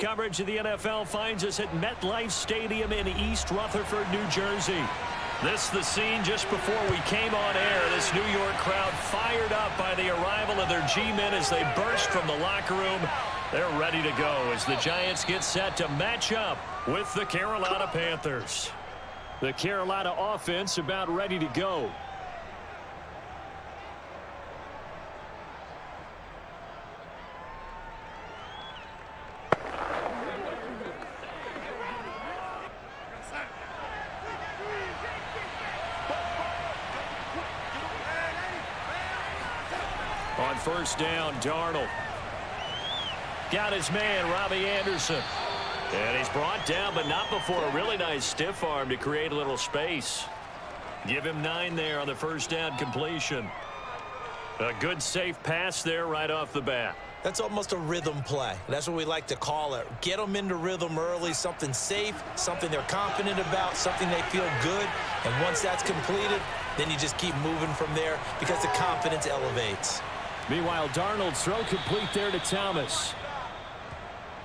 coverage of the NFL finds us at MetLife Stadium in East Rutherford, New Jersey. This is the scene just before we came on air. This New York crowd fired up by the arrival of their G-men as they burst from the locker room. They're ready to go as the Giants get set to match up with the Carolina Panthers. The Carolina offense about ready to go. On first down, Darnold. Got his man, Robbie Anderson. And he's brought down, but not before a really nice stiff arm to create a little space. Give him 9 there on the first down completion. A good, safe pass there right off the bat. That's almost a rhythm play. That's what we like to call it. Get them into rhythm early, something safe, something they're confident about, something they feel good. And once that's completed, then you just keep moving from there because the confidence elevates. Meanwhile, Darnold's throw complete there to Thomas.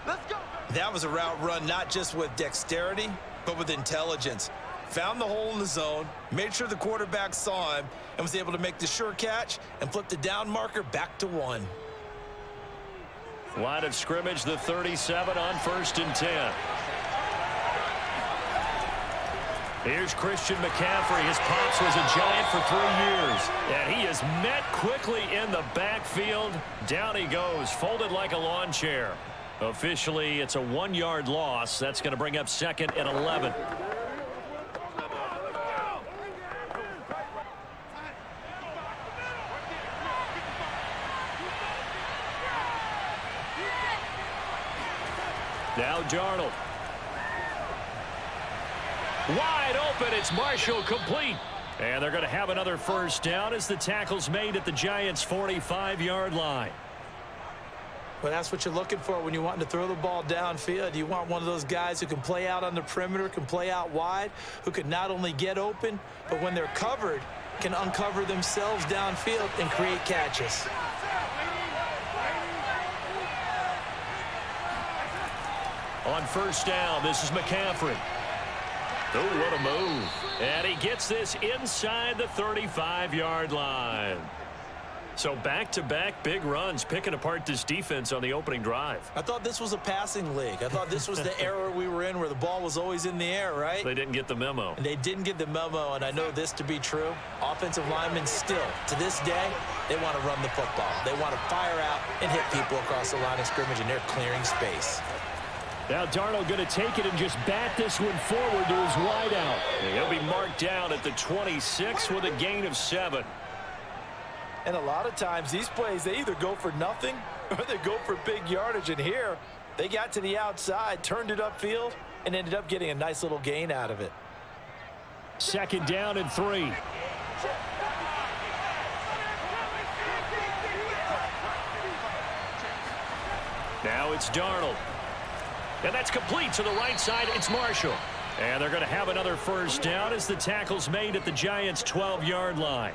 Let's go. That was a route run not just with dexterity, but with intelligence. Found the hole in the zone, made sure the quarterback saw him, and was able to make the sure catch and flip the down marker back to 1. Line of scrimmage, the 37 on 1st and 10. Here's Christian McCaffrey. His pops was a Giant for 3 years. And he is met quickly in the backfield. Down he goes, folded like a lawn chair. Officially, it's a 1-yard loss. That's going to bring up 2nd and 11. Now Darnold. Wide open. It's Marshall complete. And they're going to have another first down as the tackle's made at the Giants' 45-yard line. Well, that's what you're looking for when you want to throw the ball downfield. You want one of those guys who can play out on the perimeter, can play out wide, who can not only get open, but when they're covered, can uncover themselves downfield and create catches. On first down, this is McCaffrey. Oh, what a move. And he gets this inside the 35-yard line. So back-to-back big runs, picking apart this defense on the opening drive. I thought this was a passing league. I thought this was the era we were in where the ball was always in the air, right? They didn't get the memo. And they didn't get the memo, and I know this to be true. Offensive linemen still, to this day, they want to run the football. They want to fire out and hit people across the line of scrimmage, and they're clearing space. Now Darnold going to take it and just bat this one forward to his wideout. He'll be marked down at the 26 with a gain of 7. And a lot of times these plays, they either go for nothing or they go for big yardage. And here, they got to the outside, turned it upfield, and ended up getting a nice little gain out of it. 2nd down and 3. Now it's Darnold. And that's complete to the right side. It's Marshall. And they're going to have another first down as the tackle's made at the Giants' 12-yard line.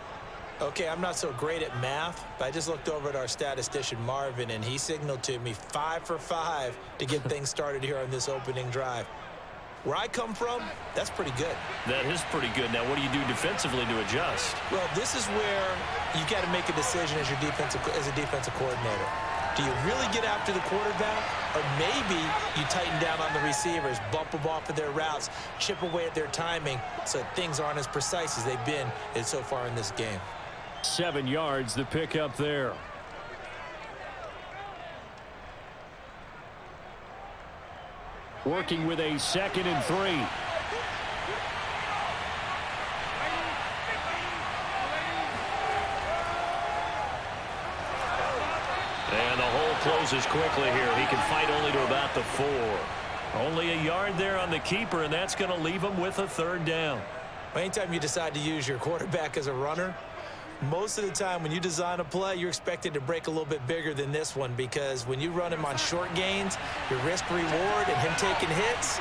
Okay, I'm not so great at math, but I just looked over at our statistician, Marvin, and he signaled to me 5 for 5 to get things started here on this opening drive. Where I come from, that's pretty good. That is pretty good. Now, what do you do defensively to adjust? Well, this is where you've got to make a decision as a defensive coordinator. Do you really get after the quarterback, or maybe you tighten down on the receivers, bump them off of their routes, chip away at their timing so things aren't as precise as they've been so far in this game? 7 yards, the pickup there. Working with a 2nd and 3. And the hole closes quickly here. He can fight only to about the 4. Only a yard there on the keeper, and that's going to leave him with a 3rd down. Anytime you decide to use your quarterback as a runner, most of the time when you design a play, you're expected to break a little bit bigger than this one, because when you run him on short gains, your risk reward and him taking hits,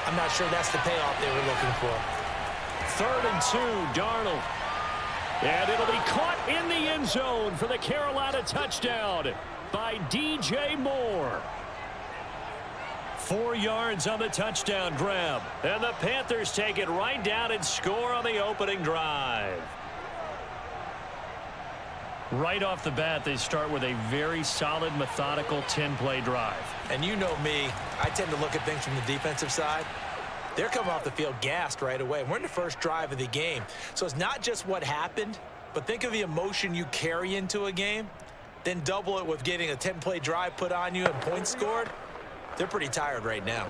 I'm not sure that's the payoff they were looking for. 3rd and 2, Darnold. And it'll be caught in the end zone for the Carolina touchdown by DJ Moore. 4 yards on the touchdown grab. And the Panthers take it right down and score on the opening drive. Right off the bat, they start with a very solid, methodical 10-play drive. And you know me, I tend to look at things from the defensive side. They're coming off the field gassed right away. We're in the first drive of the game. So it's not just what happened, but think of the emotion you carry into a game. Then double it with getting a 10-play drive put on you and points scored. They're pretty tired right now.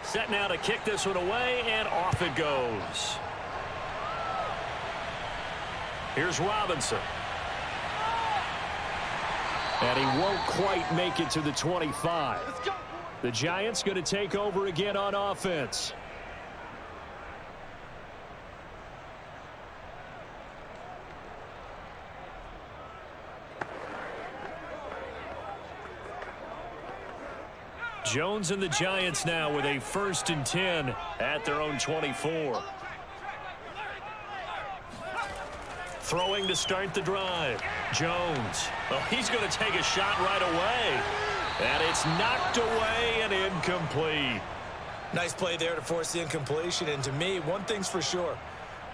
Set now to kick this one away, and off it goes. Here's Robinson. And he won't quite make it to the 25. The Giants going to take over again on offense. Jones and the Giants now with a 1st and 10 at their own 24. Throwing to start the drive. Jones. Oh, he's going to take a shot right away. And it's knocked away and incomplete. Nice play there to force the incompletion. And to me, one thing's for sure.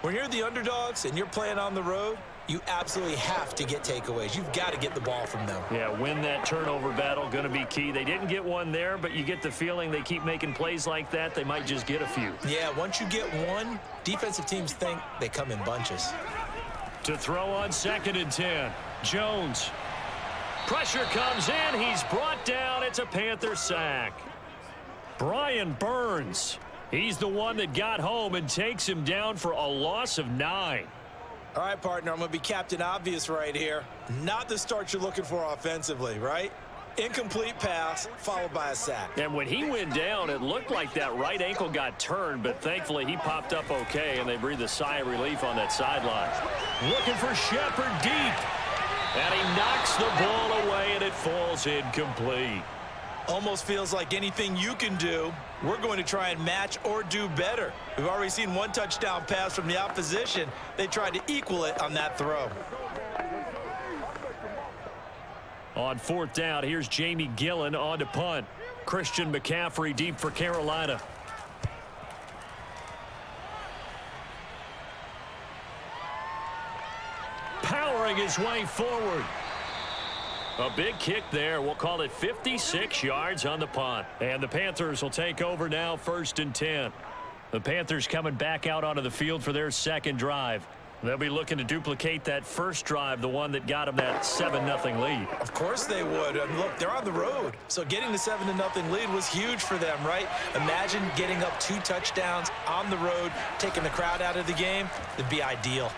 When you're the underdogs and you're playing on the road, you absolutely have to get takeaways. You've got to get the ball from them. Yeah, win that turnover battle, going to be key. They didn't get one there, but you get the feeling they keep making plays like that, they might just get a few. Yeah, once you get one, defensive teams think they come in bunches. To throw on 2nd and 10. Jones. Pressure comes in. He's brought down. It's a Panther sack. Brian Burns. He's the one that got home and takes him down for a loss of 9. All right, partner, I'm going to be Captain Obvious right here. Not the start you're looking for offensively, right? Incomplete pass, followed by a sack. And when he went down, it looked like that right ankle got turned, but thankfully he popped up okay, and they breathed a sigh of relief on that sideline. Looking for Shepard deep. And he knocks the ball away, and it falls incomplete. Almost feels like anything you can do, we're going to try and match or do better. We've already seen one touchdown pass from the opposition. They tried to equal it on that throw. On 4th down, here's Jamie Gillen on to punt. Christian McCaffrey deep for Carolina. Powering his way forward. A big kick there. We'll call it 56 yards on the punt. And the Panthers will take over now, 1st and 10. The Panthers coming back out onto the field for their 2nd drive. They'll be looking to duplicate that first drive, the one that got them that 7-0 lead. Of course they would. I mean, look, they're on the road. So getting the 7-0 lead was huge for them, right? Imagine getting up 2 touchdowns on the road, taking the crowd out of the game. It'd be ideal.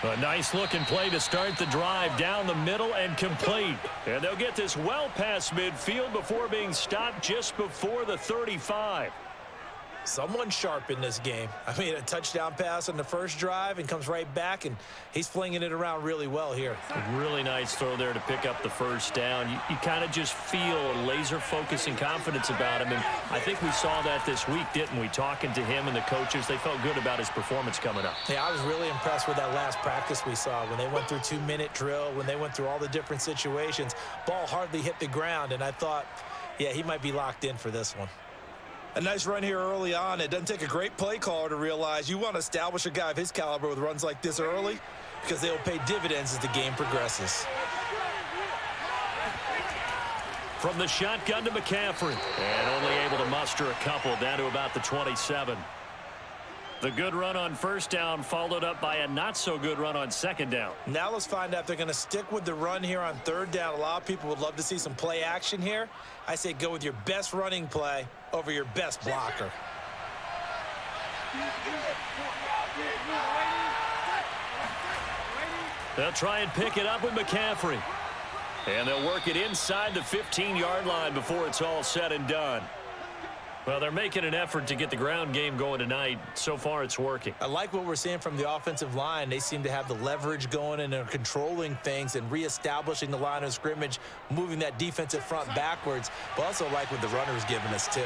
A nice-looking play to start the drive down the middle and complete. And they'll get this well past midfield before being stopped just before the 35. Someone sharp in this game. I mean, a touchdown pass on the first drive and comes right back, and he's flinging it around really well here. A really nice throw there to pick up the first down. You kind of just feel a laser focus and confidence about him, and I think we saw that this week, didn't we? Talking to him and the coaches, they felt good about his performance coming up. Yeah, I was really impressed with that last practice we saw when they went through 2-minute drill, when they went through all the different situations. Ball hardly hit the ground, and I thought, yeah, he might be locked in for this one. A nice run here early on. It doesn't take a great play caller to realize you want to establish a guy of his caliber with runs like this early because they'll pay dividends as the game progresses. From the shotgun to McCaffrey. And only able to muster a couple down to about the 27. The good run on first down followed up by a not-so-good run on second down. Now let's find out if they're going to stick with the run here on third down. A lot of people would love to see some play action here. I say go with your best running play over your best blocker. They'll try and pick it up with McCaffrey. And they'll work it inside the 15-yard line before it's all said and done. Well, they're making an effort to get the ground game going tonight. So far, it's working. I like what we're seeing from the offensive line. They seem to have the leverage going and are controlling things and reestablishing the line of scrimmage, moving that defensive front backwards. But also like what the runner's giving us, too.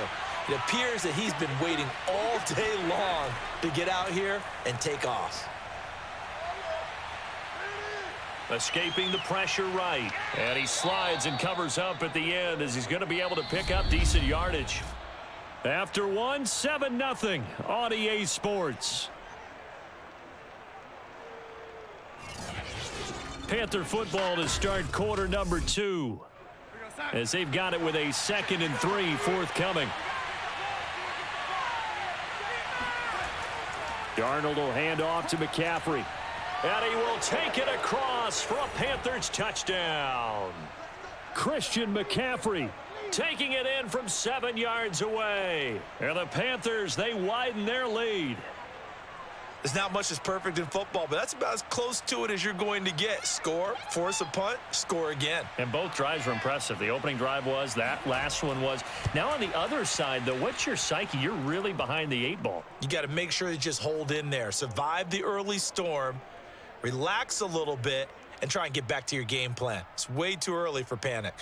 It appears that he's been waiting all day long to get out here and take off. Escaping the pressure right. And he slides and covers up at the end as he's going to be able to pick up decent yardage. After one, 7-0 on EA Sports. Panther football to start quarter number 2. As they've got it with a 2nd and 3 forthcoming. Darnold will hand off to McCaffrey. And he will take it across for a Panthers touchdown. Christian McCaffrey taking it in from 7 yards away. And the Panthers, they widen their lead. There's not much that's perfect in football, but that's about as close to it as you're going to get. Score, force a punt, score again. And both drives were impressive. The opening drive was, that last one was. Now on the other side, though, what's your psyche? You're really behind the 8 ball. You got to make sure you just hold in there. Survive the early storm, relax a little bit, and try and get back to your game plan. It's way too early for panic.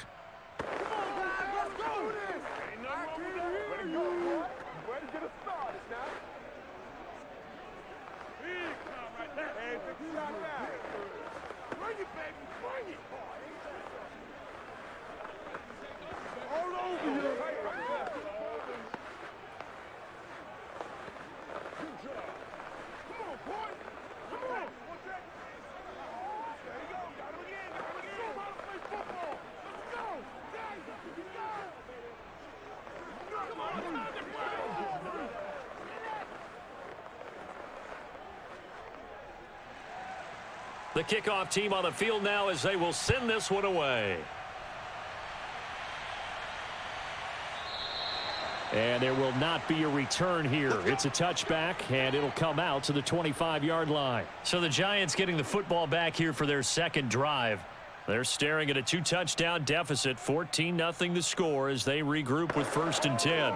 The kickoff team on the field now as they will send this one away. And there will not be a return here. It's a touchback, and it'll come out to the 25-yard line. So the Giants getting the football back here for their second drive. They're staring at a 2-touchdown deficit, 14-0 the score as they regroup with 1st and 10.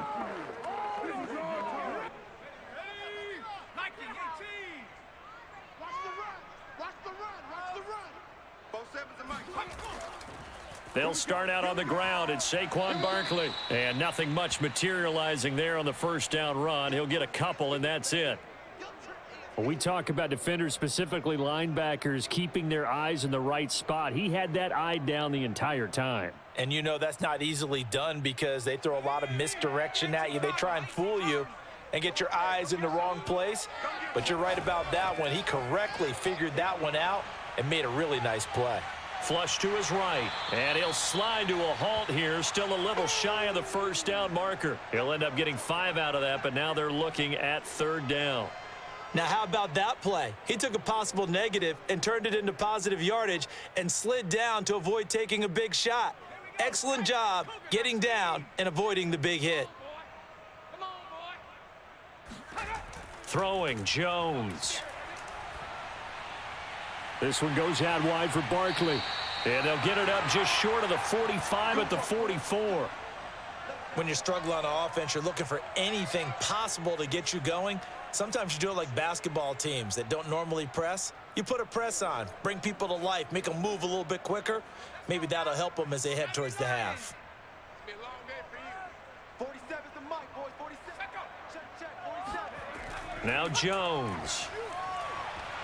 They'll start out on the ground. It's Saquon Barkley. And nothing much materializing there on the first down run. He'll get a couple, and that's it. When we talk about defenders, specifically linebackers, keeping their eyes in the right spot, he had that eye down the entire time. And you know that's not easily done because they throw a lot of misdirection at you. They try and fool you and get your eyes in the wrong place. But you're right about that one. He correctly figured that one out and made a really nice play. Flush to his right, and he'll slide to a halt here, still a little shy of the first down marker. He'll end up getting 5 out of that, but now they're looking at 3rd down. Now, how about that play? He took a possible negative and turned it into positive yardage and slid down to avoid taking a big shot. Excellent job getting down and avoiding the big hit. Throwing, Jones. This one goes out wide for Barkley. And they'll get it up just short of the 45 at the 44. When you're struggling on offense, you're looking for anything possible to get you going. Sometimes you do it like basketball teams that don't normally press. You put a press on, bring people to life, make them move a little bit quicker. Maybe that'll help them as they head towards the half. Now Jones.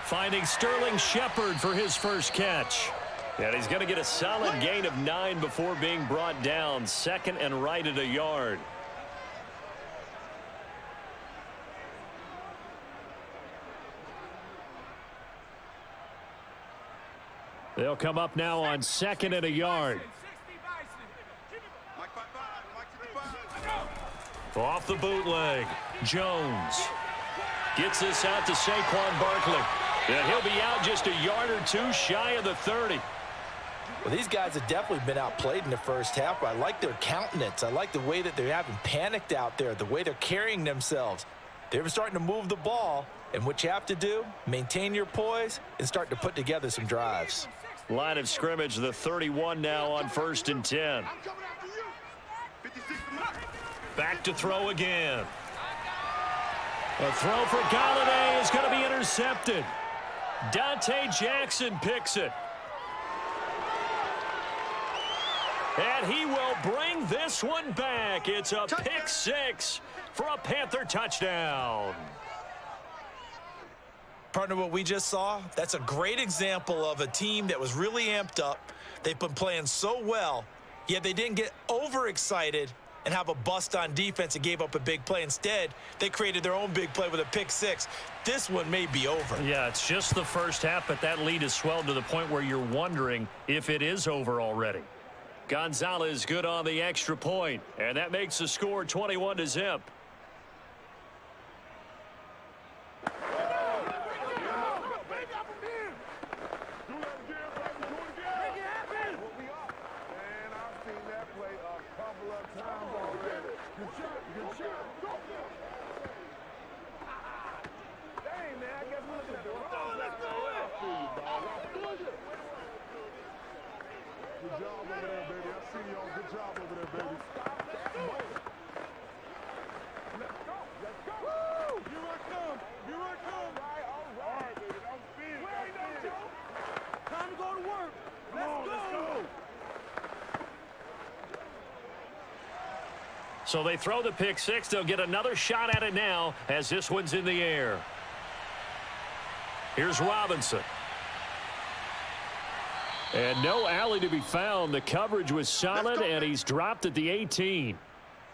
Finding Sterling Shepard for his first catch. And he's going to get a solid gain of 9 before being brought down. 2nd and right at a yard. They'll come up now on 2nd and a yard. Off the bootleg. Jones gets this out to Saquon Barkley. And he'll be out just a yard or 2 shy of the 30. Well, these guys have definitely been outplayed in the first half, but I like their countenance. I like the way that they're having panicked out there, the way they're carrying themselves. They're starting to move the ball, and what you have to do, maintain your poise and start to put together some drives. Line of scrimmage, the 31 now on 1st and 10. Back to throw again. A throw for Galladay is going to be intercepted. Dante Jackson picks it. And he will bring this one back. It's a pick six for a Panther touchdown. Partner, what we just saw, that's a great example of a team that was really amped up. They've been playing so well, yet they didn't get overexcited and have a bust on defense and gave up a big play. Instead, they created their own big play with a pick six. This one may be over. Yeah, it's just the first half, but that lead has swelled to the point where you're wondering if it is over already. Gonzalez good on the extra point, and that makes the score 21-0. Good job over there, baby. I see y'all. Good job over there, baby. Let's go. Let's go. Woo! Here I come. Here I come. All right, baby. Don't spin. Where ain't no joke? Time to go to work. Let's go. So they throw the pick six. They'll get another shot at it now as this one's in the air. Here's Robinson. And no alley to be found. The coverage was solid, and he's dropped at the 18.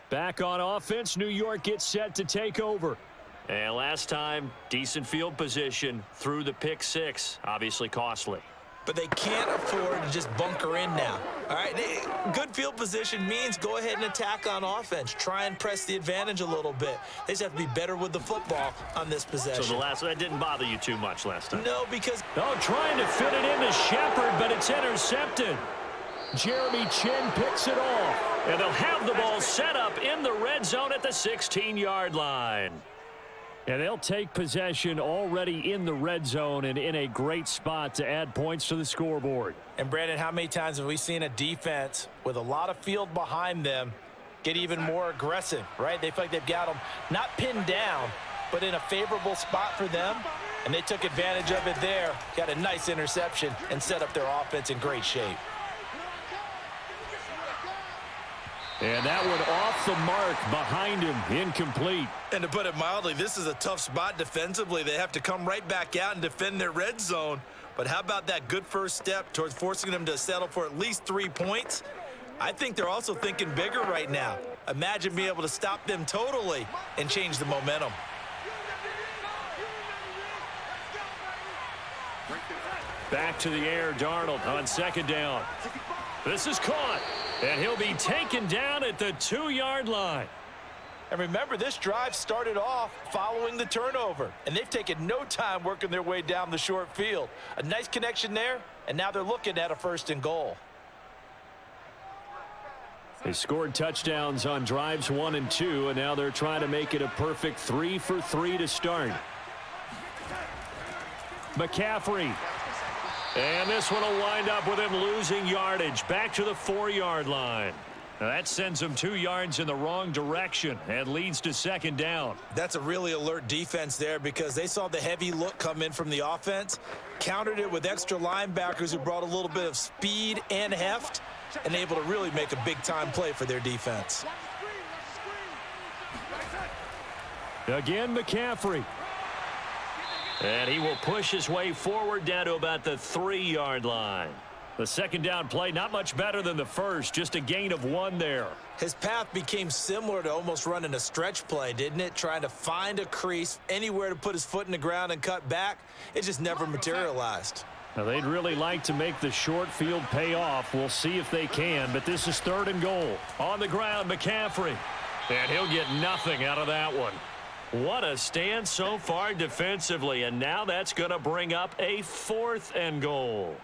Back on offense, New York gets set to take over. And last time, decent field position through the pick six. Obviously costly. But they can't afford to just bunker in now. All right, good field position means go ahead and attack on offense. Try and press the advantage a little bit. They just have to be better with the football on this possession. So that didn't bother you too much last time? No, because... Oh, trying to fit it into Shepard, but it's intercepted. Jeremy Chin picks it off. And they'll have the ball set up in the red zone at the 16-yard line. And they'll take possession already in the red zone and in a great spot to add points to the scoreboard. And, Brandon, how many times have we seen a defense with a lot of field behind them get even more aggressive, right? They feel like they've got them not pinned down, but in a favorable spot for them, and they took advantage of it there, got a nice interception, and set up their offense in great shape. And that one off the mark behind him, incomplete. And to put it mildly, this is a tough spot defensively. They have to come right back out and defend their red zone. But how about that good first step towards forcing them to settle for at least 3 points? I think they're also thinking bigger right now. Imagine being able to stop them totally and change the momentum. Back to the air, Darnold on second down. This is caught, and he'll be taken down at the 2-yard line. And remember, this drive started off following the turnover, and they've taken no time working their way down the short field. A nice connection there, and now they're looking at a 1st and goal. They scored touchdowns on drives 1 and 2, and now they're trying to make it a perfect 3 for 3 to start. McCaffrey. And this one will wind up with him losing yardage back to the 4-yard line. Now that sends him 2 yards in the wrong direction and leads to second down. That's a really alert defense there because they saw the heavy look come in from the offense, countered it with extra linebackers who brought a little bit of speed and heft, and able to really make a big-time play for their defense. Again, McCaffrey. And he will push his way forward down to about the 3-yard line. The second down play, not much better than the first, just a gain of 1 there. His path became similar to almost running a stretch play, didn't it? Trying to find a crease, anywhere to put his foot in the ground and cut back. It just never materialized. Now, they'd really like to make the short field pay off. We'll see if they can, but this is 3rd and goal. On the ground, McCaffrey. And he'll get nothing out of that one. What a stand so far defensively, and now that's going to bring up a 4th and goal.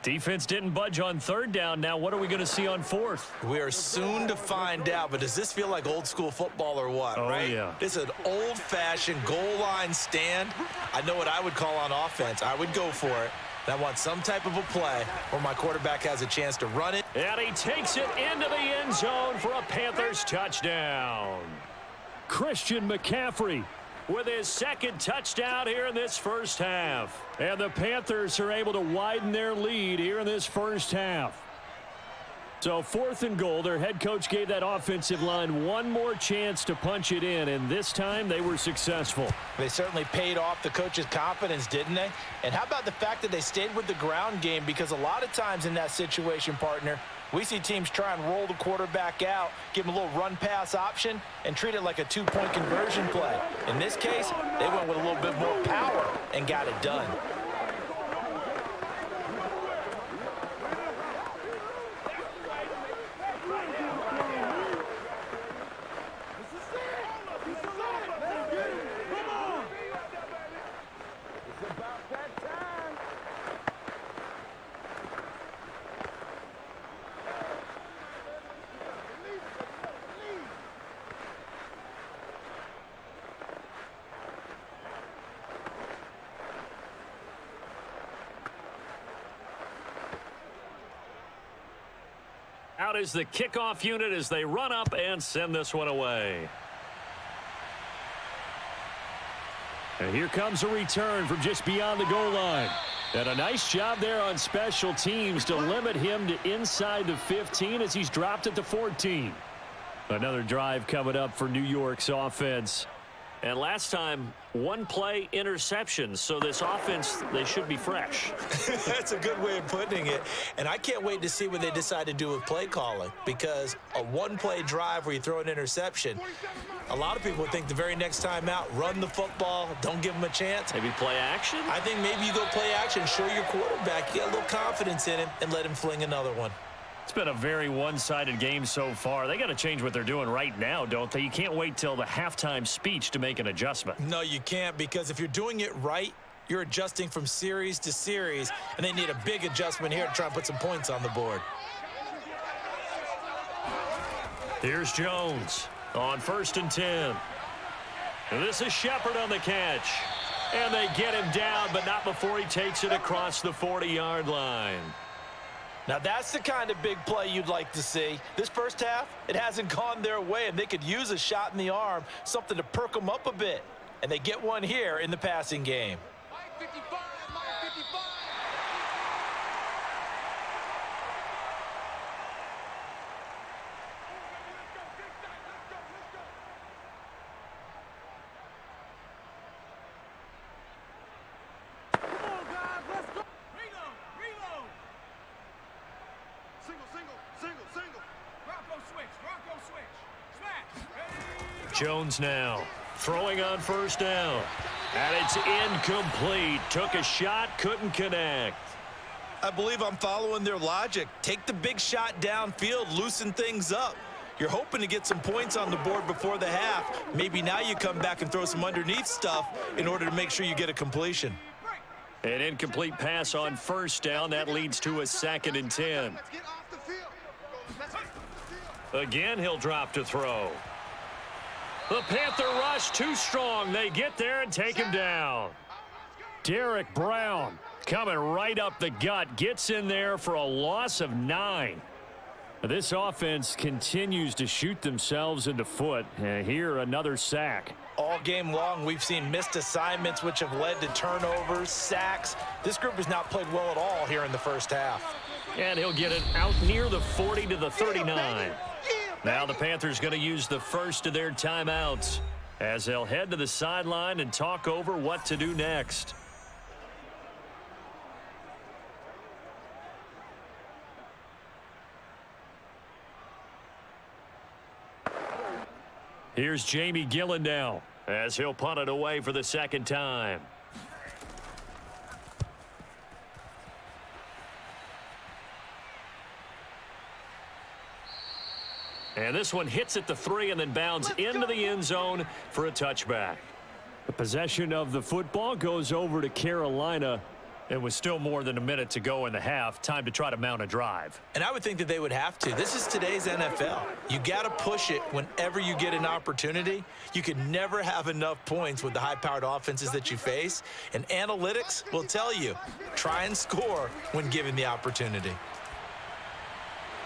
Defense didn't budge on third down. Now what are we going to see on fourth? We are soon to find out, but does this feel like old school football or what, right? Yeah. This is an old-fashioned goal line stand. I know what I would call on offense. I would go for it. I want some type of a play where my quarterback has a chance to run it. And he takes it into the end zone for a Panthers touchdown. Christian McCaffrey with his second touchdown here in this first half. And the Panthers are able to widen their lead here in this first half. So 4th and goal, their head coach gave that offensive line one more chance to punch it in, and this time they were successful. They certainly paid off the coach's confidence, didn't they? And how about the fact that they stayed with the ground game? Because a lot of times in that situation, partner, we see teams try and roll the quarterback out, give him a little run-pass option, and treat it like a 2-point conversion play. In this case, they went with a little bit more power and got it done. Out is the kickoff unit as they run up and send this one away. And here comes a return from just beyond the goal line. And a nice job there on special teams to limit him to inside the 15 as he's dropped at the 14. Another drive coming up for New York's offense. And last time, one play interception. So this offense, they should be fresh. That's a good way of putting it. And I can't wait to see what they decide to do with play calling, because a one-play drive where you throw an interception, a lot of people think the very next time out, run the football, don't give them a chance. Maybe play action? I think maybe you go play action, show your quarterback, get a little confidence in him, and let him fling another one. It's been a very one-sided game so far. They got to change what they're doing right now, don't they? You can't wait till the halftime speech to make an adjustment. No, you can't, because if you're doing it right, you're adjusting from series to series, and they need a big adjustment here to try and put some points on the board. Here's Jones on 1st and 10. And this is Shepard on the catch. And they get him down, but not before he takes it across the 40-yard line. Now, that's the kind of big play you'd like to see. This first half, it hasn't gone their way, and they could use a shot in the arm, something to perk them up a bit. And they get one here in the passing game. Jones now throwing on 1st down. And it's incomplete. Took a shot, couldn't connect. I believe I'm following their logic. Take the big shot downfield, loosen things up. You're hoping to get some points on the board before the half. Maybe now you come back and throw some underneath stuff in order to make sure you get a completion. An incomplete pass on 1st down. That leads to a 2nd and 10. Again, he'll drop to throw. The Panther rush too strong. They get there and take him down. Derek Brown coming right up the gut. Gets in there for a loss of 9. This offense continues to shoot themselves in the foot. Here, another sack. All game long, we've seen missed assignments, which have led to turnovers, sacks. This group has not played well at all here in the first half. And he'll get it out near the 40 to the 39. Now the Panthers going to use the first of their timeouts as they'll head to the sideline and talk over what to do next. Here's Jamie Gillen now as he'll punt it away for the 2nd time. And this one hits at the 3 and then bounds into the end zone for a touchback. The possession of the football goes over to Carolina. And with still more than a minute to go in the half, time to try to mount a drive. And I would think that they would have to. This is today's NFL. You got to push it whenever you get an opportunity. You can never have enough points with the high-powered offenses that you face. And analytics will tell you, try and score when given the opportunity.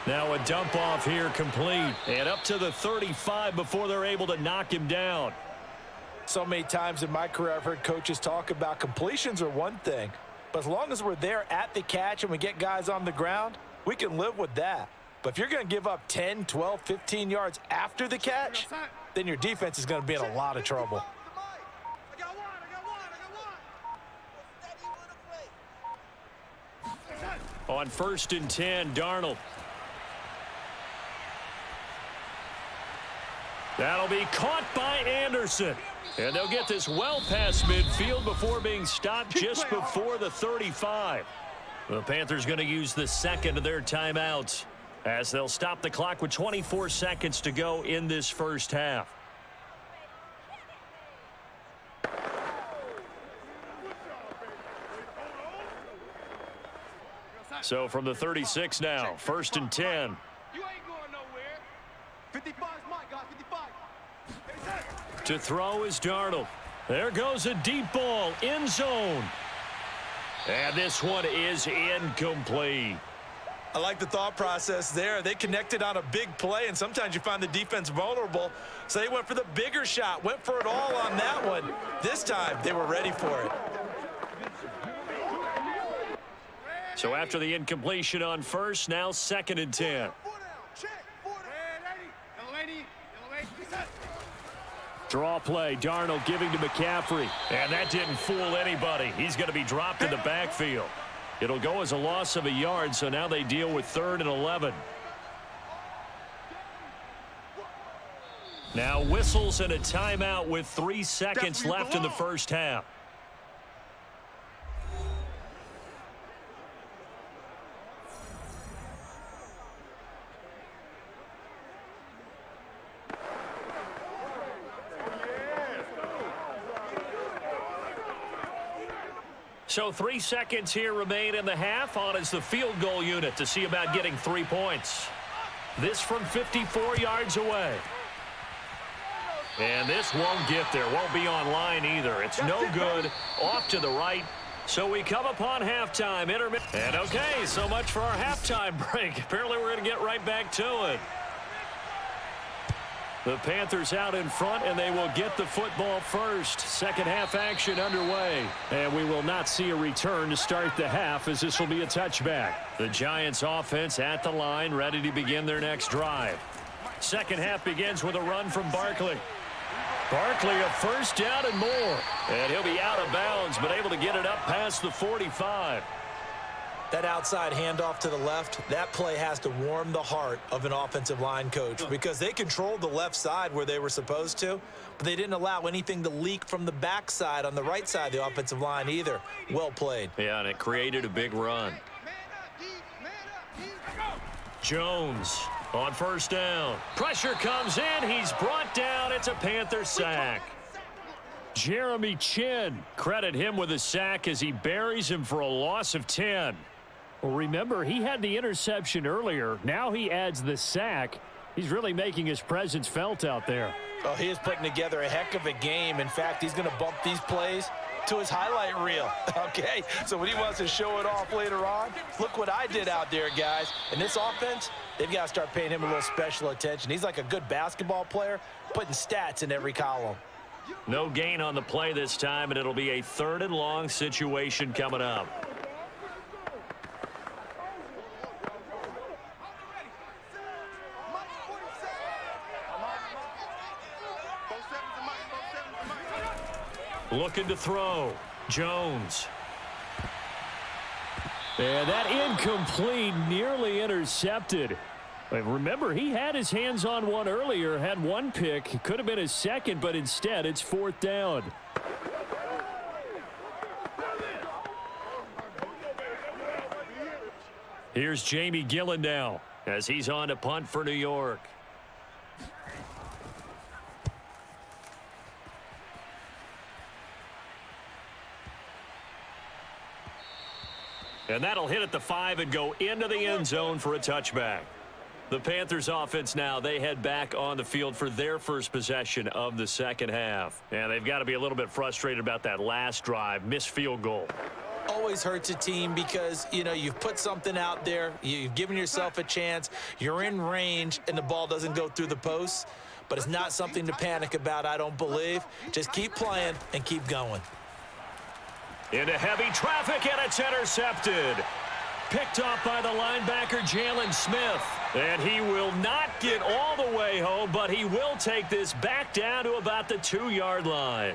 Now a dump off here complete. And up to the 35 before they're able to knock him down. So many times in my career, I've heard coaches talk about completions are one thing. But as long as we're there at the catch and we get guys on the ground, we can live with that. But if you're going to give up 10, 12, 15 yards after the catch, then your defense is going to be in a lot of trouble. On 1st and 10, Darnold. That'll be caught by Anderson. And they'll get this well past midfield before being stopped just before the 35. The Panthers going to use the second of their timeouts as they'll stop the clock with 24 seconds to go in this first half. So from the 36 now, 1st and 10. You ain't going nowhere. 55 is mine, guys. 55. To throw is Darnold. There goes a deep ball, end zone. And this one is incomplete. I like the thought process there. They connected on a big play, and sometimes you find the defense vulnerable. So they went for the bigger shot, went for it all on that one. This time, they were ready for it. So after the incompletion on 1st, now 2nd and 10. Draw play, Darnold giving to McCaffrey. And that didn't fool anybody. He's going to be dropped in the backfield. It'll go as a loss of a yard, so now they deal with 3rd and 11. Now whistles and a timeout with 3 seconds left in the first half. So 3 seconds here remain in the half. On is the field goal unit to see about getting 3 points. This from 54 yards away. And this won't get there. Won't be on line either. It's no good. Off to the right. So we come upon halftime. And okay, so much for our halftime break. Apparently we're going to get right back to it. The Panthers out in front, and they will get the football first. Second half action underway. And we will not see a return to start the half, as this will be a touchback. The Giants offense at the line, ready to begin their next drive. Second half begins with a run from Barkley. Barkley a first down and more. And he'll be out of bounds, but able to get it up past the 45. That outside handoff to the left, that play has to warm the heart of an offensive line coach because they controlled the left side where they were supposed to, but they didn't allow anything to leak from the backside on the right side of the offensive line either. Well played. Yeah, and it created a big run. Jones on first down. Pressure comes in. He's brought down. It's a Panther sack. Jeremy Chin, credit him with a sack as he buries him for a loss of 10. Well, remember, he had the interception earlier. Now he adds the sack. He's really making his presence felt out there. Oh, he is putting together a heck of a game. In fact, he's going to bump these plays to his highlight reel. Okay, so when he wants to show it off later on, look what I did out there, guys. And this offense, they've got to start paying him a little special attention. He's like a good basketball player, putting stats in every column. No gain on the play this time, and it'll be a 3rd and long situation coming up. Looking to throw. Jones. And that incomplete, nearly intercepted. But remember, he had his hands on one earlier, had one pick. It could have been his second, but instead it's 4th down. Here's Jamie Gillen now as he's on to punt for New York. And that'll hit at the 5 and go into the end zone for a touchback. The Panthers offense now, they head back on the field for their first possession of the second half. And they've got to be a little bit frustrated about that last drive, missed field goal. Always hurts a team because, you know, you've put something out there, you've given yourself a chance, you're in range, and the ball doesn't go through the posts. But it's not something to panic about, I don't believe. Just keep playing and keep going. Into heavy traffic, and it's intercepted. Picked off by the linebacker, Jalen Smith. And he will not get all the way home, but he will take this back down to about the 2-yard line.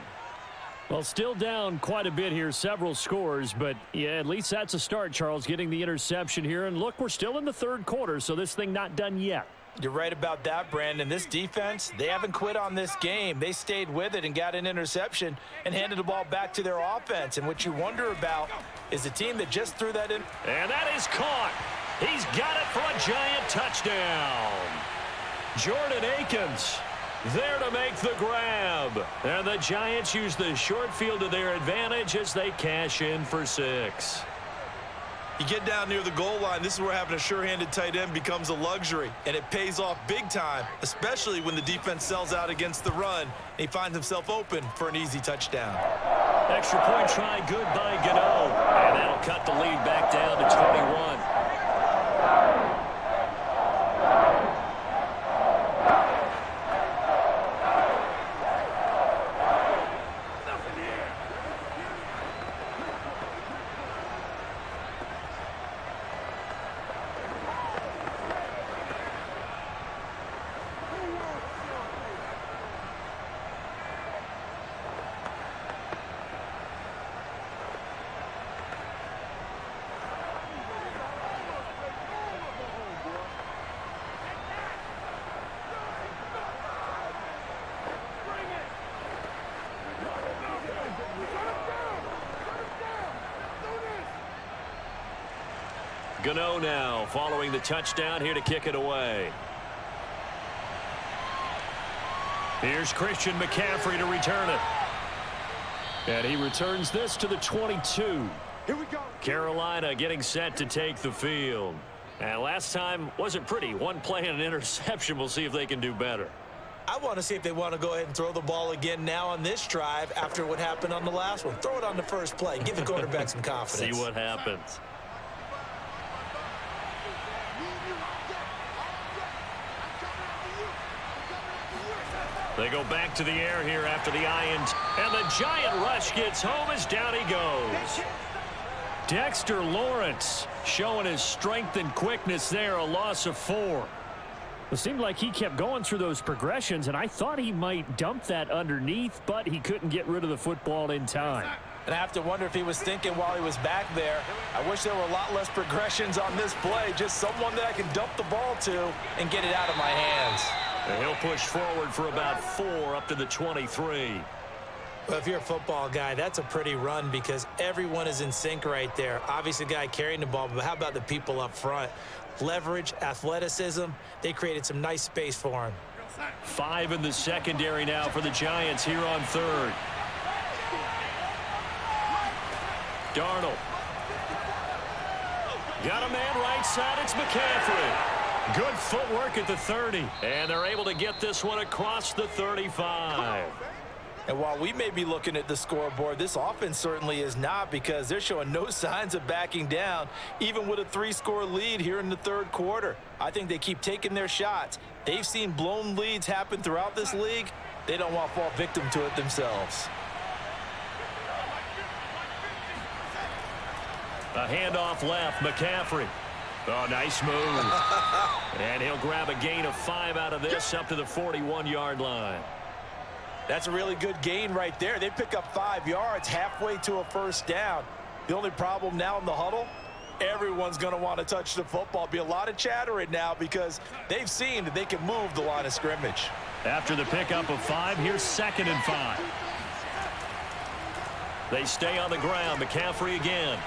Well, still down quite a bit here, several scores, but yeah, at least that's a start, Charles, getting the interception here. And look, we're still in the third quarter, so this thing not done yet. You're right about that, Brandon. This defense, they haven't quit on this game. They stayed with it and got an interception and handed the ball back to their offense. And what you wonder about is the team that just threw that in. And that is caught. He's got it for a giant touchdown. Jordan Akins there to make the grab. And the Giants use the short field to their advantage as they cash in for 6. You get down near the goal line, this is where having a sure-handed tight end becomes a luxury, and it pays off big time, especially when the defense sells out against the run, and he finds himself open for an easy touchdown. Extra point try good by Gano, and that'll cut the lead back down to 21. Gano now following the touchdown here to kick it away. Here's Christian McCaffrey to return it. And he returns this to the 22. Here we go. Carolina getting set to take the field. And last time wasn't pretty. One play and an interception. We'll see if they can do better. I want to see if they want to go ahead and throw the ball again now on this drive after what happened on the last one. Throw it on the first play. Give the quarterback some confidence. See what happens. They go back to the air here after the INT. And the giant rush gets home as down he goes. Dexter Lawrence showing his strength and quickness there, a loss of 4. It seemed like he kept going through those progressions, and I thought he might dump that underneath, but he couldn't get rid of the football in time. And I have to wonder if he was thinking while he was back there, I wish there were a lot less progressions on this play, just someone that I can dump the ball to and get it out of my hands. And he'll push forward for about 4 up to the 23. Well, if you're a football guy, that's a pretty run because everyone is in sync right there. Obviously, the guy carrying the ball, but how about the people up front? Leverage, athleticism, they created some nice space for him. 5 in the secondary now for the Giants here on 3rd. Darnold. Got a man right side, it's McCaffrey. Good footwork at the 30. And they're able to get this one across the 35. And while we may be looking at the scoreboard, this offense certainly is not because they're showing no signs of backing down, even with a 3-score lead here in the third quarter. I think they keep taking their shots. They've seen blown leads happen throughout this league. They don't want to fall victim to it themselves. A handoff left, McCaffrey. Oh, nice move. And he'll grab a gain of 5 out of this up to the 41-yard line. That's a really good gain right there. They pick up 5 yards halfway to a first down. The only problem now in the huddle, everyone's going to want to touch the football. Be a lot of chattering now because they've seen that they can move the line of scrimmage. After the pickup of 5, here's 2nd and 5. They stay on the ground. McCaffrey again.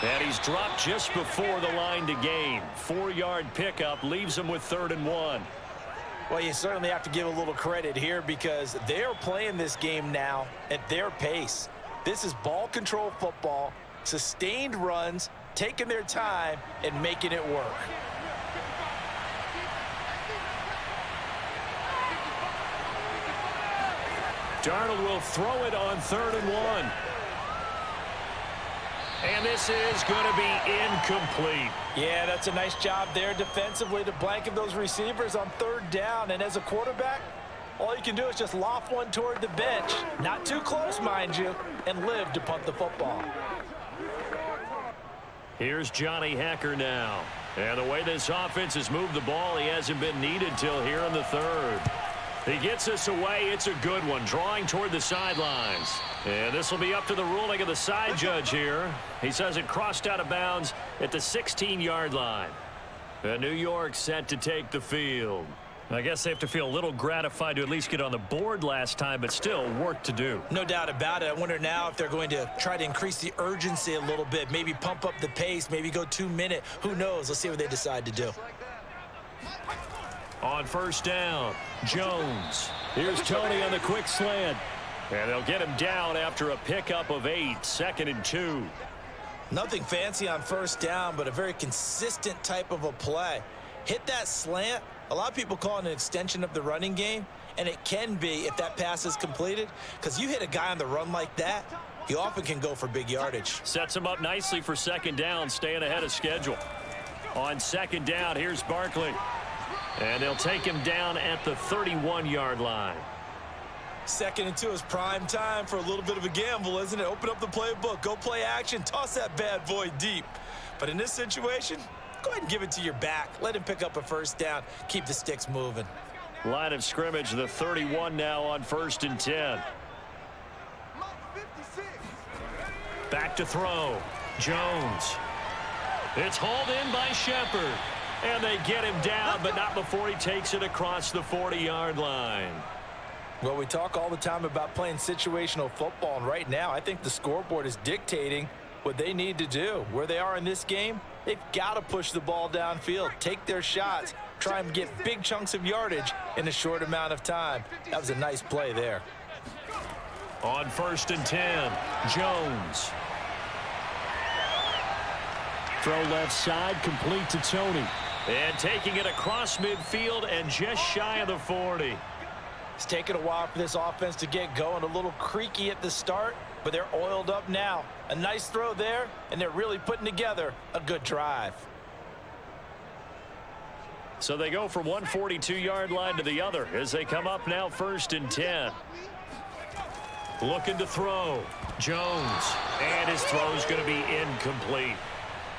And he's dropped just before the line to gain. 4-yard pickup leaves him with 3rd and 1. Well, you certainly have to give a little credit here because they're playing this game now at their pace. This is ball control football, sustained runs, taking their time and making it work. Darnold will throw it on 3rd and 1. And this is going to be incomplete. Yeah, that's a nice job there defensively to blanket those receivers on 3rd down. And as a quarterback, all you can do is just loft one toward the bench. Not too close, mind you, and live to punt the football. Here's Johnny Hacker now. And the way this offense has moved the ball, he hasn't been needed till here in the 3rd. He gets us away. It's a good one, drawing toward the sidelines. And this will be up to the ruling of the side judge here. He says it crossed out of bounds at the 16-yard line. And New York set to take the field. I guess they have to feel a little gratified to at least get on the board last time, but still work to do. No doubt about it. I wonder now if they're going to try to increase the urgency a little bit, maybe pump up the pace, maybe go 2-minute. Who knows? Let's see what they decide to do. On 1st down, Jones. Here's Tony on the quick slant. And they'll get him down after a pickup of 8, 2nd and 2. Nothing fancy on 1st down, but a very consistent type of a play. Hit that slant. A lot of people call it an extension of the running game, and it can be if that pass is completed, because you hit a guy on the run like that, he often can go for big yardage. Sets him up nicely for 2nd down, staying ahead of schedule. On 2nd down, here's Barkley. And they'll take him down at the 31-yard line. 2nd and 2 is prime time for a little bit of a gamble, isn't it? Open up the playbook, go play action, toss that bad boy deep. But in this situation, go ahead and give it to your back. Let him pick up a 1st down. Keep the sticks moving. Line of scrimmage, the 31 now on 1st and 10. Back to throw. Jones. It's hauled in by Shepard. And they get him down, but not before he takes it across the 40-yard line. Well, we talk all the time about playing situational football, and right now I think the scoreboard is dictating what they need to do. Where they are in this game, they've got to push the ball downfield, take their shots, try and get big chunks of yardage in a short amount of time. That was a nice play there. On 1st and 10, Jones. Throw left side, complete to Tony. And taking it across midfield and just shy of the 40. It's taken a while for this offense to get going. A little creaky at the start, but they're oiled up now. A nice throw there, and they're really putting together a good drive. So they go from one 42-yard line to the other as they come up now 1st and 10. Looking to throw. Jones. And his throw's going to be incomplete.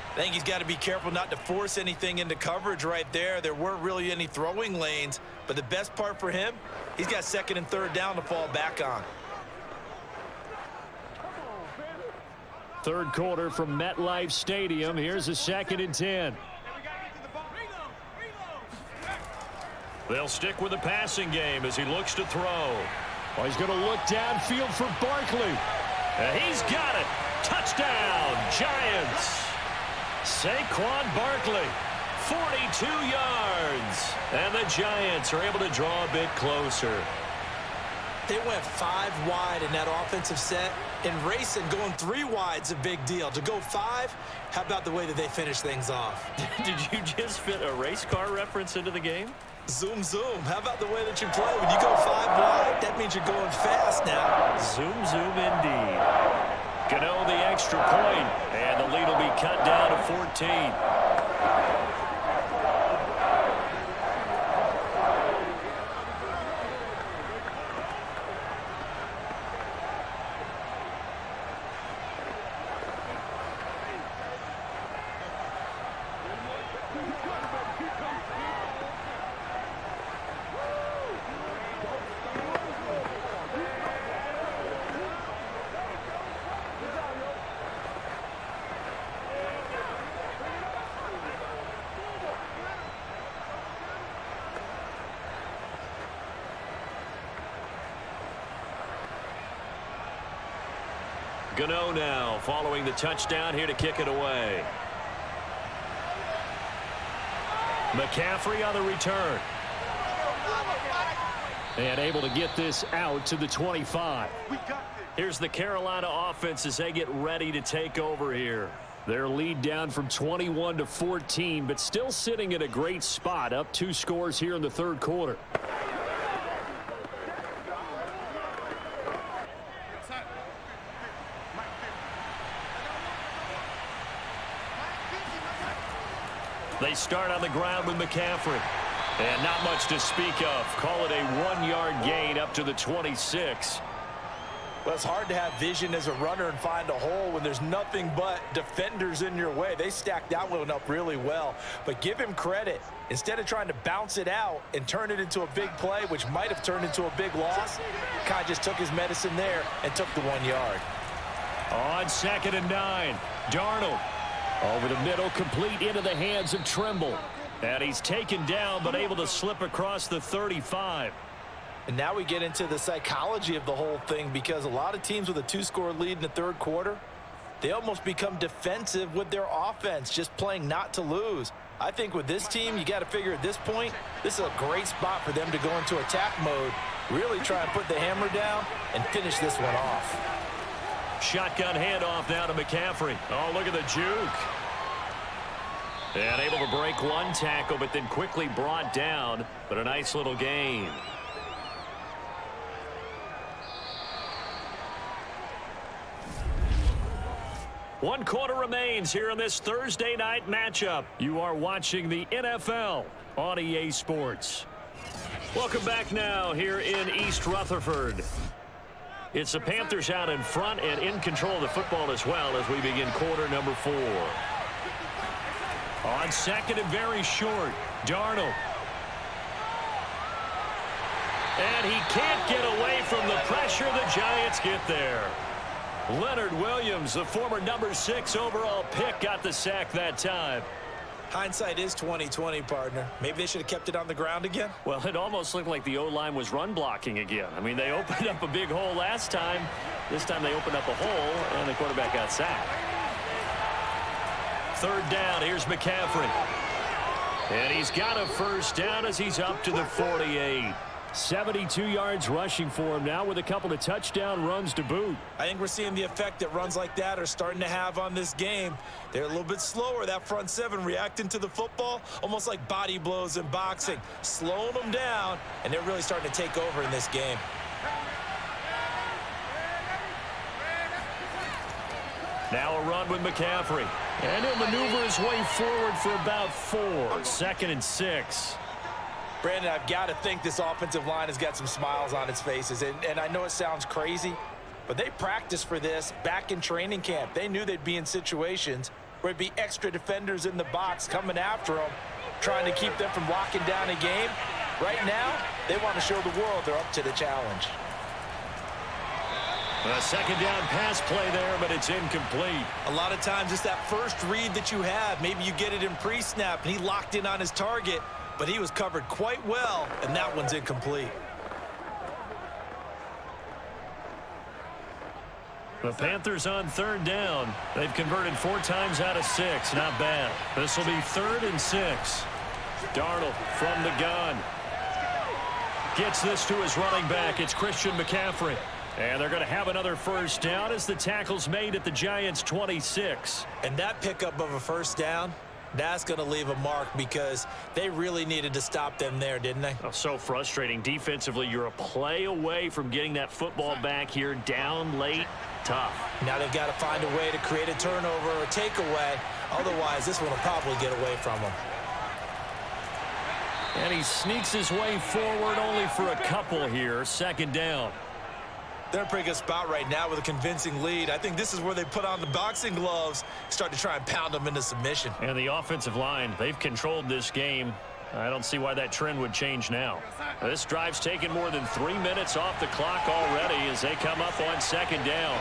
I think he's got to be careful not to force anything into coverage right there. There weren't really any throwing lanes, but the best part for him, he's got 2nd and 3rd down to fall back on. 3rd quarter from MetLife Stadium. Here's a 2nd and 10. They'll stick with the passing game as he looks to throw. Oh, he's going to look downfield for Barkley. And he's got it. Touchdown, Giants. Saquon Barkley, 42 yards. And the Giants are able to draw a bit closer. They went 5 wide in that offensive set. And racing, going 3 wide's a big deal. To go 5, how about the way that they finish things off? Did you just fit a race car reference into the game? Zoom, zoom. How about the way that you play? When you go 5 wide, that means you're going fast now. Zoom, zoom indeed. Gano the extra point, and the lead will be cut down to 14. Gano now following the touchdown here to kick it away. McCaffrey on the return. And able to get this out to the 25. Here's the Carolina offense as they get ready to take over here. Their lead down from 21 to 14, but still sitting in a great spot, up 2 scores here in the third quarter. They start on the ground with McCaffrey. And not much to speak of. Call it a 1-yard gain up to the 26. Well, it's hard to have vision as a runner and find a hole when there's nothing but defenders in your way. They stacked that one up really well. But give him credit. Instead of trying to bounce it out and turn it into a big play, which might have turned into a big loss, kind of just took his medicine there and took the 1 yard. On 2nd and 9, Darnold. Over the middle, complete into the hands of Trimble. And he's taken down, but able to slip across the 35. And now we get into the psychology of the whole thing, because a lot of teams with a 2-score lead in the third quarter, they almost become defensive with their offense, just playing not to lose. I think with this team, you got to figure at this point, this is a great spot for them to go into attack mode, really try and put the hammer down and finish this one off. Shotgun handoff now to McCaffrey. Oh, look at the juke. And able to break 1 tackle, but then quickly brought down. But a nice little gain. One quarter remains here in this Thursday night matchup. You are watching the NFL on EA Sports. Welcome back now here in East Rutherford. It's the Panthers out in front and in control of the football as well as we begin quarter number 4. On 2nd and very short, Darnold. And he can't get away from the pressure. The Giants get there. Leonard Williams, the former number 6 overall pick, got the sack that time. Hindsight is 20/20, partner. Maybe they should have kept it on the ground again. Well, it almost looked like the O-line was run blocking again. I mean, they opened up a big hole last time. This time they opened up a hole, and the quarterback got sacked. 3rd down, here's McCaffrey. And he's got a first down as he's up to the 48. 72 yards rushing for him now with a couple of touchdown runs to boot. I think we're seeing the effect that runs like that are starting to have on this game. They're a little bit slower, that front 7, reacting to the football, almost like body blows in boxing, slowing them down, and they're really starting to take over in this game. Now a run with McCaffrey. And he'll maneuver his way forward for about 4. 2nd and 6. Brandon, I've got to think this offensive line has got some smiles on its faces. And I know it sounds crazy, but they practiced for this back in training camp. They knew they'd be in situations where it'd be extra defenders in the box coming after them, trying to keep them from locking down a game. Right now, they want to show the world they're up to the challenge. A 2nd down pass play there, but it's incomplete. A lot of times it's that first read that you have. Maybe you get it in pre-snap, and he locked in on his target, but he was covered quite well, and that one's incomplete. The Panthers on 3rd down. They've converted 4 times out of 6. Not bad. This will be 3rd and 6. Darnold from the gun. Gets this to his running back. It's Christian McCaffrey. And they're going to have another first down as the tackle's made at the Giants' 26. And that pickup of a first down, that's going to leave a mark because they really needed to stop them there, didn't they? Oh, so frustrating. Defensively, you're a play away from getting that football back here down late. Tough. Now they've got to find a way to create a turnover or a takeaway. Otherwise, this one will probably get away from them. And he sneaks his way forward only for a couple here. 2nd down. They're in a pretty good spot right now with a convincing lead. I think this is where they put on the boxing gloves, start to try and pound them into submission. And the offensive line, they've controlled this game. I don't see why that trend would change now. This drive's taken more than 3 minutes off the clock already as they come up on 2nd down.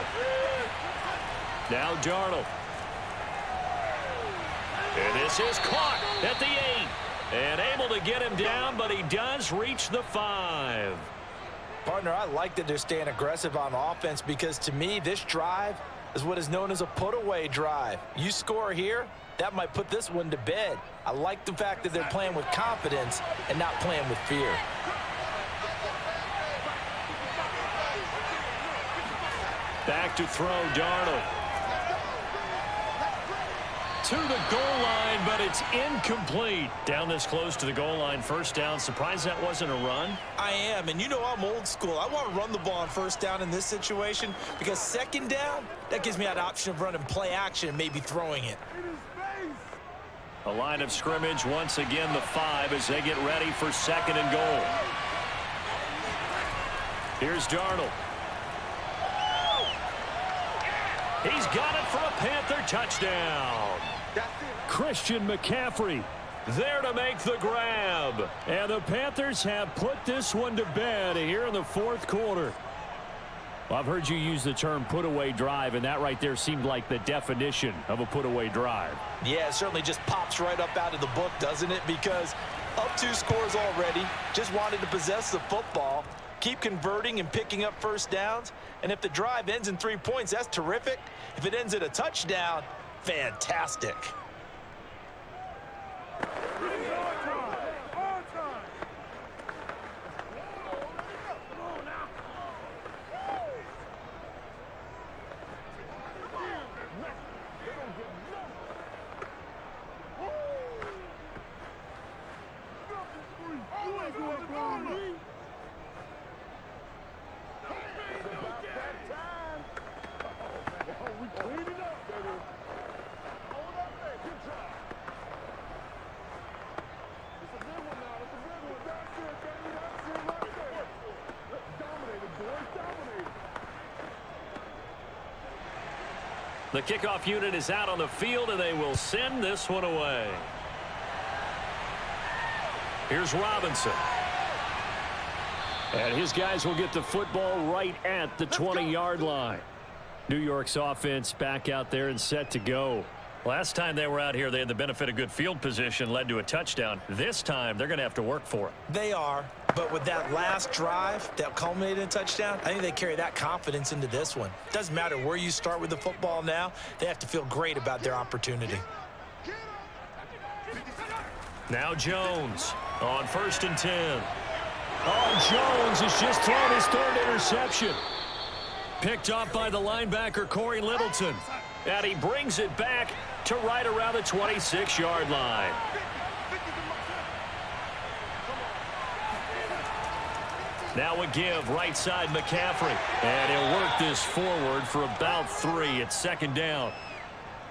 Now Darnold. And this is caught at the 8. And able to get him down, but he does reach the 5. Partner, I like that they're staying aggressive on offense because, to me, this drive is what is known as a put-away drive. You score here, that might put this one to bed. I like the fact that they're playing with confidence and not playing with fear. Back to throw, Darnold. to the goal line, but it's incomplete. Down this close to the goal line, first down. Surprised that wasn't a run? I am, and you know I'm old school. I want to run the ball on first down in this situation because second down, that gives me that option of running play action and maybe throwing it. A line of scrimmage, once again the 5 as they get ready for second and goal. Here's Darnold. He's got it for a Panther touchdown. Christian McCaffrey there to make the grab. And the Panthers have put this one to bed here in the fourth quarter. Well, I've heard you use the term put-away drive, and that right there seemed like the definition of a put-away drive. Yeah, it certainly just pops right up out of the book, doesn't it? Because up 2 scores already, just wanted to possess the football, keep converting and picking up first downs. And if the drive ends in 3 points, that's terrific. If it ends in a touchdown, fantastic. The kickoff unit is out on the field, and they will send this one away. Here's Robinson. And his guys will get the football right at the 20-yard line. New York's offense back out there and set to go. Last time they were out here, they had the benefit of good field position, led to a touchdown. This time, they're going to have to work for it. They are, but with that last drive that culminated in a touchdown, I think they carry that confidence into this one. Doesn't matter where you start with the football now, they have to feel great about their opportunity. Now Jones on 1st and 10. Oh, Jones has just thrown his 3rd interception. Picked up by the linebacker, Corey Littleton. And he brings it back to right around the 26-yard line. Now a give, right side McCaffrey. And he'll work this forward for about 3. It's 2nd down.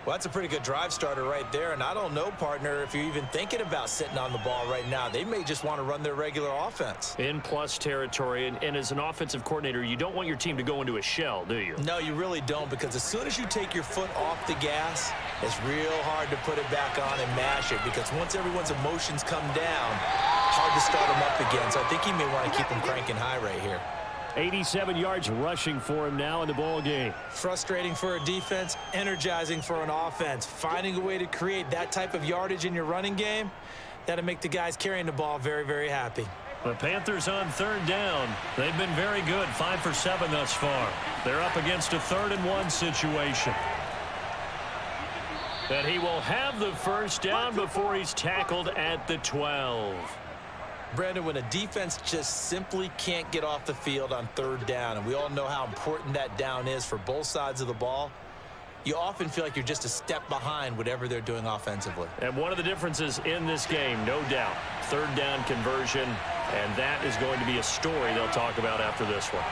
Well, that's a pretty good drive starter right there. And I don't know, partner, if you're even thinking about sitting on the ball right now. They may just want to run their regular offense. In plus territory. And as an offensive coordinator, you don't want your team to go into a shell, do you? No, you really don't, because as soon as you take your foot off the gas, it's real hard to put it back on and mash it, because once everyone's emotions come down, hard to start them up again. So I think he may want to keep them cranking high right here. 87 yards rushing for him now in the ball game. Frustrating for a defense, energizing for an offense. Finding a way to create that type of yardage in your running game, that'll make the guys carrying the ball very, very happy. The Panthers on 3rd down. They've been very good, 5 for 7 thus far. They're up against a 3rd and 1 situation. And he will have the first down before he's tackled at the 12. Brandon, when a defense just simply can't get off the field on 3rd down, and we all know how important that down is for both sides of the ball, you often feel like you're just a step behind whatever they're doing offensively. And one of the differences in this game, no doubt, 3rd down conversion, and that is going to be a story they'll talk about after this one.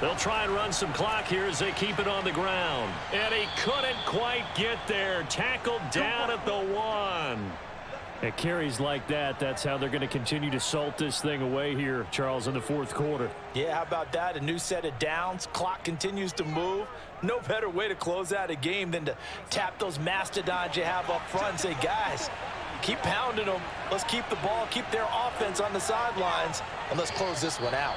They'll try and run some clock here as they keep it on the ground. And he couldn't quite get there. Tackled down at the 1. At carries like that, that's how they're going to continue to salt this thing away here, Charles, in the 4th quarter. Yeah, how about that? A new set of downs. Clock continues to move. No better way to close out a game than to tap those mastodons you have up front and say, guys, keep pounding them. Let's keep the ball, keep their offense on the sidelines, and let's close this one out.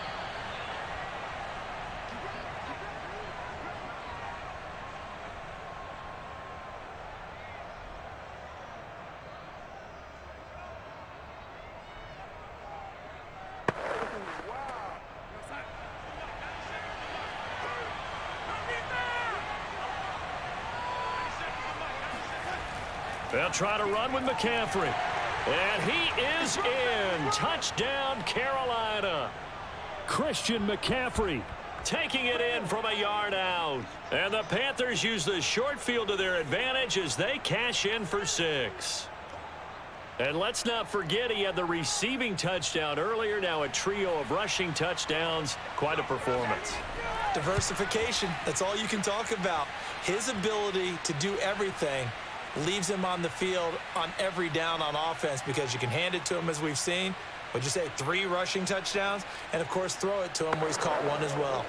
They'll try to run with McCaffrey. And he is in. Touchdown, Carolina. Christian McCaffrey taking it in from a yard out. And the Panthers use the short field to their advantage as they cash in for 6. And let's not forget he had the receiving touchdown earlier. Now a trio of rushing touchdowns. Quite a performance. Diversification, that's all you can talk about. His ability to do everything leaves him on the field on every down on offense because you can hand it to him as we've seen. Would you say 3 rushing touchdowns? And, of course, throw it to him where he's caught 1 as well.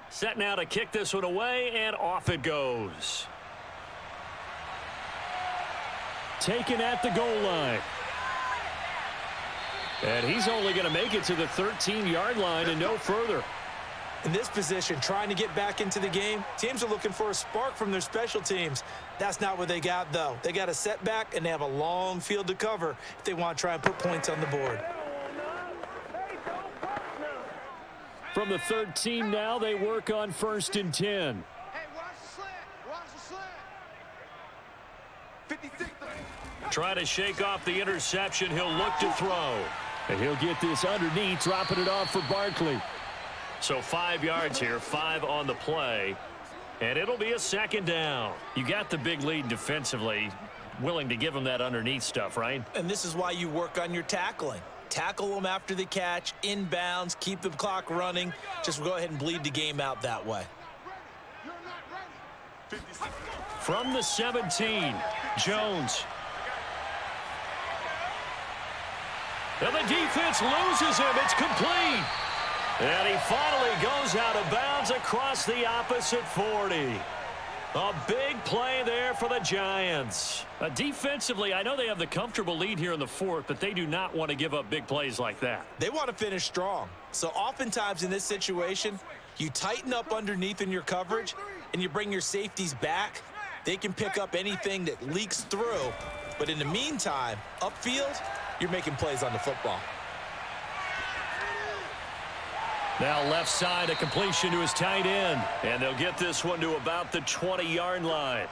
Set now to kick this one away, and off it goes. Taken at the goal line. And he's only going to make it to the 13-yard line and no further. In this position, trying to get back into the game, teams are looking for a spark from their special teams. That's not what they got, though. They got a setback, and they have a long field to cover if they want to try and put points on the board. From the 13 now, they work on 1st and 10. Hey, watch the slant. Watch the slant. 56. Try to shake off the interception. He'll look to throw. And he'll get this underneath, dropping it off for Barkley. So 5 yards here, 5 on the play. And it'll be a 2nd down. You got the big lead defensively. Willing to give him that underneath stuff, right? And this is why you work on your tackling. Tackle them after the catch, inbounds, keep the clock running. Just go ahead and bleed the game out that way. From the 17, Jones. And the defense loses him. It's complete. And he finally goes out of bounds across the opposite 40. A big play there for the Giants. Defensively, I know they have the comfortable lead here in the 4th, but they do not want to give up big plays like that. They want to finish strong. So oftentimes in this situation, you tighten up underneath in your coverage, and you bring your safeties back. They can pick up anything that leaks through. But in the meantime, upfield, you're making plays on the football. Now left side, a completion to his tight end. And they'll get this one to about the 20-yard line.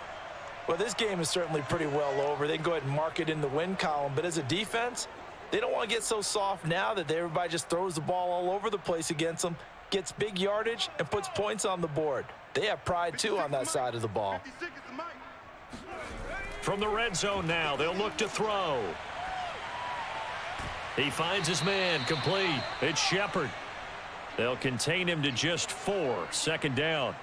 Well, this game is certainly pretty well over. They can go ahead and mark it in the win column. But as a defense, they don't want to get so soft now that everybody just throws the ball all over the place against them, gets big yardage, and puts points on the board. They have pride, too, on that side of the ball. From the red zone now, they'll look to throw. He finds his man, complete. It's Shepard. They'll contain him to just 4. 2nd down.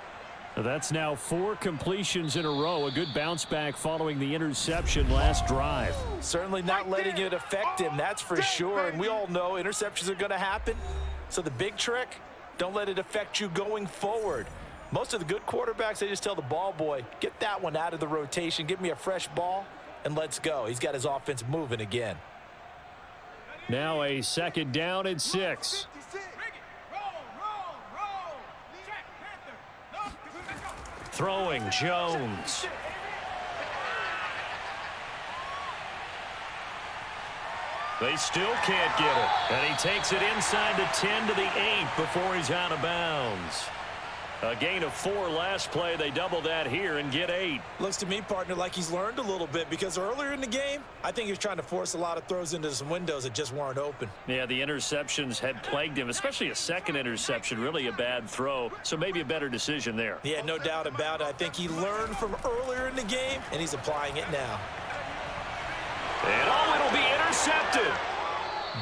That's now 4 completions in a row. A good bounce back following the interception last drive. Certainly not letting it affect him, that's for sure. And we all know interceptions are going to happen. So the big trick, don't let it affect you going forward. Most of the good quarterbacks, they just tell the ball boy, get that one out of the rotation, give me a fresh ball, and let's go. He's got his offense moving again. Now a 2nd down and 6. Throwing, Jones. They still can't get it. And he takes it inside the 10 to the 8 before he's out of bounds. A gain of 4 last play. They double that here and get 8. Looks to me, partner, like he's learned a little bit because earlier in the game, I think he was trying to force a lot of throws into some windows that just weren't open. Yeah, the interceptions had plagued him, especially a 2nd interception, really a bad throw. So maybe a better decision there. Yeah, no doubt about it. I think he learned from earlier in the game, and he's applying it now. And oh, it'll be intercepted.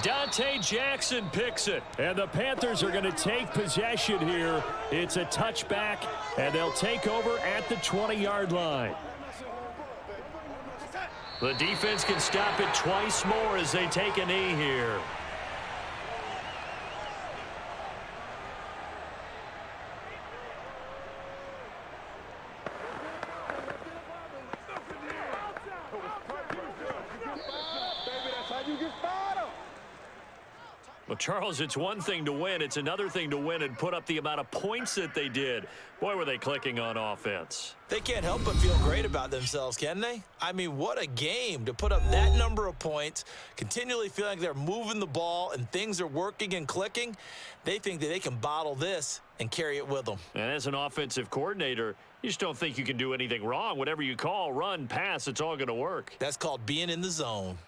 Dante Jackson picks it, and the Panthers are going to take possession here. It's a touchback, and they'll take over at the 20-yard line. The defense can stop it twice more as they take a knee here. Well, Charles, it's one thing to win. It's another thing to win and put up the amount of points that they did. Boy, were they clicking on offense. They can't help but feel great about themselves, can they? I mean, what a game to put up that number of points, continually feeling like they're moving the ball and things are working and clicking. They think that they can bottle this and carry it with them. And as an offensive coordinator, you just don't think you can do anything wrong. Whatever you call, run, pass, it's all going to work. That's called being in the zone.